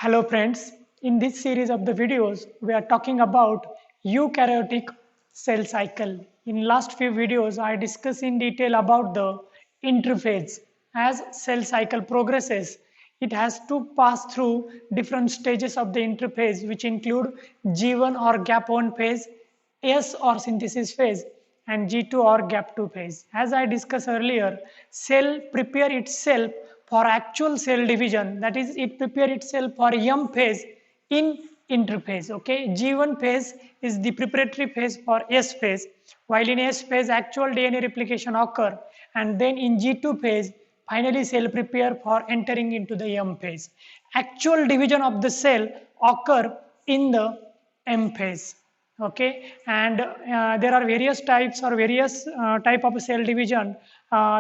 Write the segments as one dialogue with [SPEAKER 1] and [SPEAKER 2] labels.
[SPEAKER 1] Hello friends, in this series of the videos we are talking about eukaryotic cell cycle. In last few videos I discussed in detail about the interphase. As cell cycle progresses, it has to pass through different stages of the interphase which include G1 or gap 1 phase, S or synthesis phase and G2 or gap 2 phase. As I discussed earlier, cell prepare itself for actual cell division, that is it prepare itself for M phase in interphase. Okay, G1 phase is the preparatory phase for S phase, while in S phase actual DNA replication occur, and then in G2 phase finally cell prepare for entering into the M phase. Actual division of the cell occur in the M phase. Okay, and there are various types or various type of cell division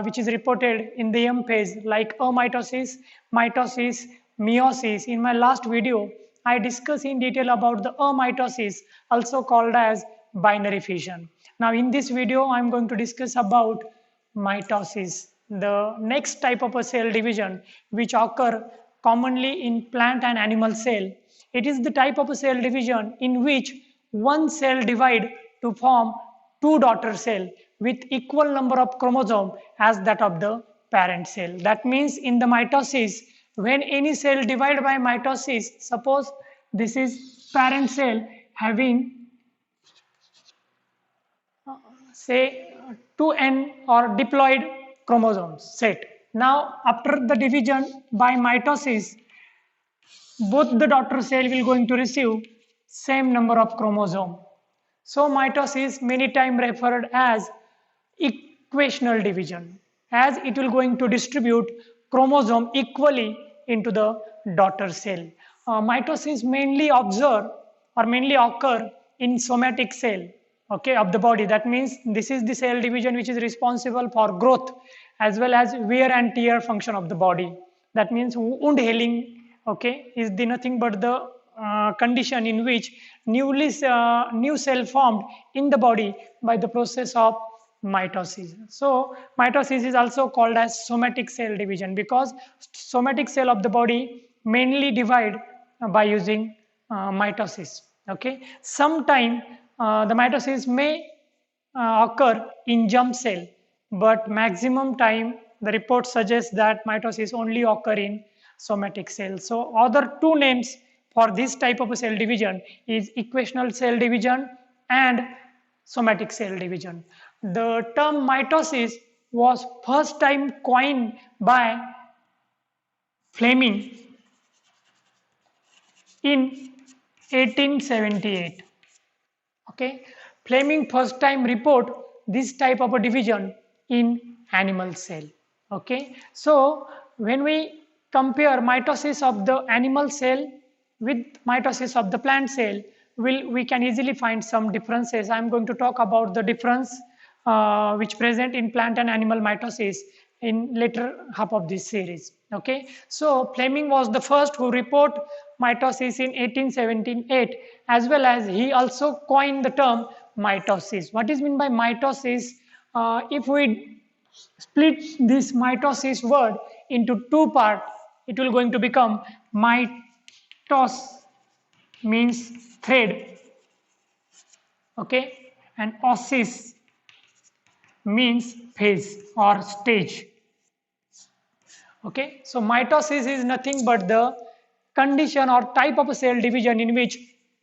[SPEAKER 1] which is reported in the M phase, like amitosis, mitosis, meiosis. In my last video I discussed in detail about the amitosis, also called as binary fission. Now in this video I am going to discuss about mitosis, the next type of a cell division which occur commonly in plant and animal cell. It is the type of a cell division in which one cell divide to form two daughter cell with equal number of chromosome as that of the parent cell. That means in the mitosis, when any cell divide by mitosis, suppose this is parent cell having say 2n or diploid chromosomes set. Now after the division by mitosis, both the daughter cell will going to receive same number of chromosome. So mitosis many time referred as equational division, as it will going to distribute chromosome equally into the daughter cell. Mitosis mainly observe or mainly occur in somatic cell, okay, of the body. That means this is the cell division which is responsible for growth as well as wear and tear function of the body. That means wound healing, okay, is the nothing but the condition in which new cell formed in the body by the process of mitosis. So mitosis is also called as somatic cell division because somatic cell of the body mainly divide by using mitosis. Okay, sometime the mitosis may occur in germ cell, but maximum time the report suggests that mitosis only occur in somatic cells. So other two names for this type of a cell division is equational cell division and somatic cell division. The term mitosis was first time coined by Fleming in 1878. Okay, Fleming first time report this type of a division in animal cell. Okay, so when we compare mitosis of the animal cell with mitosis of the plant cell, we can easily find some differences. I am going to talk about the difference which present in plant and animal mitosis in later half of this series. Okay, so Fleming was the first who report mitosis in 1878, as well as he also coined the term mitosis. What is meant by mitosis? If we split this mitosis word into two parts, it will going to become mitos means thread, okay, and osis means phase or stage. Okay, so mitosis is nothing but the condition or type of a cell division in which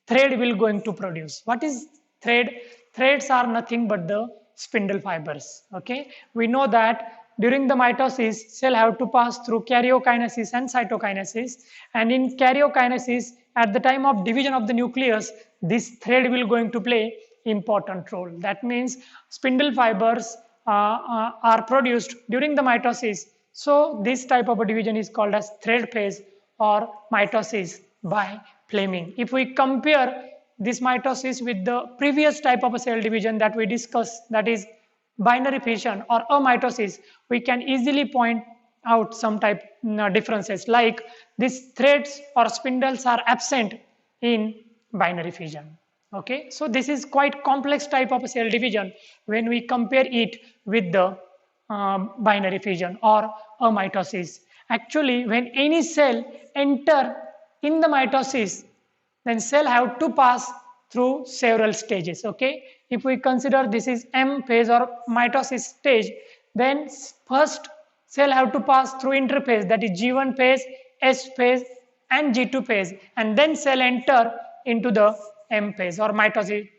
[SPEAKER 1] thread will going to produce. What is thread? Threads are nothing but the spindle fibers. Okay, we know that during the mitosis, cell have to pass through karyokinesis and cytokinesis, and in karyokinesis, at the time of division of the nucleus, this thread will going to play important role. That means spindle fibers are produced during the mitosis. So this type of a division is called as thread phase or mitosis by Fleming. If we compare this mitosis with the previous type of a cell division that we discussed, that is binary fission or amitosis, we can easily point out some type differences, like these threads or spindles are absent in binary fission. Okay, so this is quite complex type of a cell division when we compare it with the binary fission or amitosis. Actually, when any cell enter in the mitosis, then cell have to pass through several stages. Okay, if we consider this is M phase or mitosis stage, then first cell have to pass through interphase, that is G1 phase, S phase and G2 phase, and then cell enter into the M phase or mitotic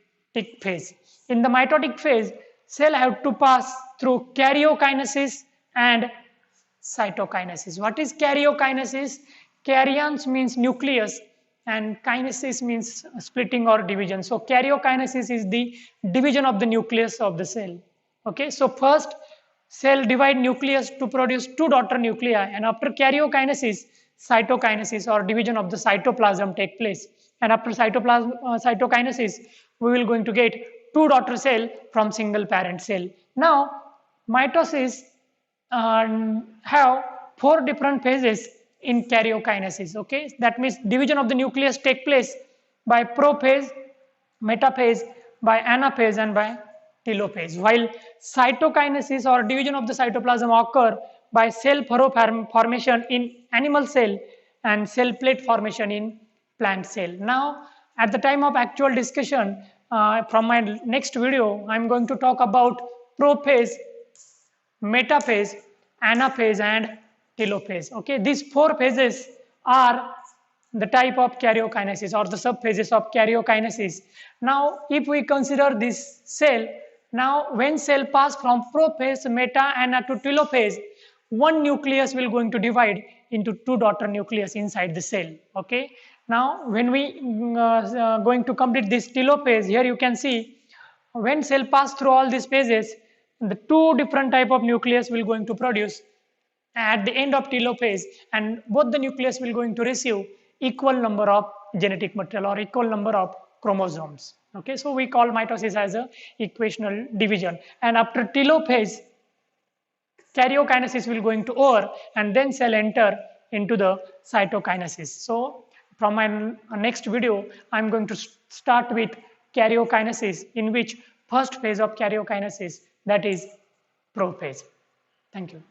[SPEAKER 1] phase. In the mitotic phase, cell have to pass through karyokinesis and cytokinesis. What is karyokinesis? Karyons means nucleus and kinesis means splitting or division. So karyokinesis is the division of the nucleus of the cell. Okay, so first cell divide nucleus to produce two daughter nuclei, and after karyokinesis, cytokinesis or division of the cytoplasm take place. And after cytokinesis, we will going to get two daughter cell from single parent cell. Now mitosis have four different phases in karyokinesis. Okay, that means division of the nucleus take place by prophase, metaphase, by anaphase and by telophase, while cytokinesis or division of the cytoplasm occur by cell furrow formation in animal cell and cell plate formation in plant cell. Now at the time of actual discussion from my next video, I am going to talk about prophase, metaphase, anaphase and telophase. Okay, these four phases are the type of karyokinesis or the subphases of karyokinesis. Now if we consider this cell, now when cell pass from prophase, meta, ana to telophase, one nucleus will going to divide into two daughter nucleus inside the cell. Okay, now when we going to complete this telophase, here you can see when cell pass through all these phases, the two different type of nucleus will going to produce at the end of telophase, and both the nucleus will going to receive equal number of genetic material or equal number of chromosomes. Okay, so we call mitosis as a equational division, and after telophase, karyokinesis will going to over and then cell enter into the cytokinesis. So from my next video, I am going to start with karyokinesis, in which first phase of karyokinesis, that is prophase. Thank you.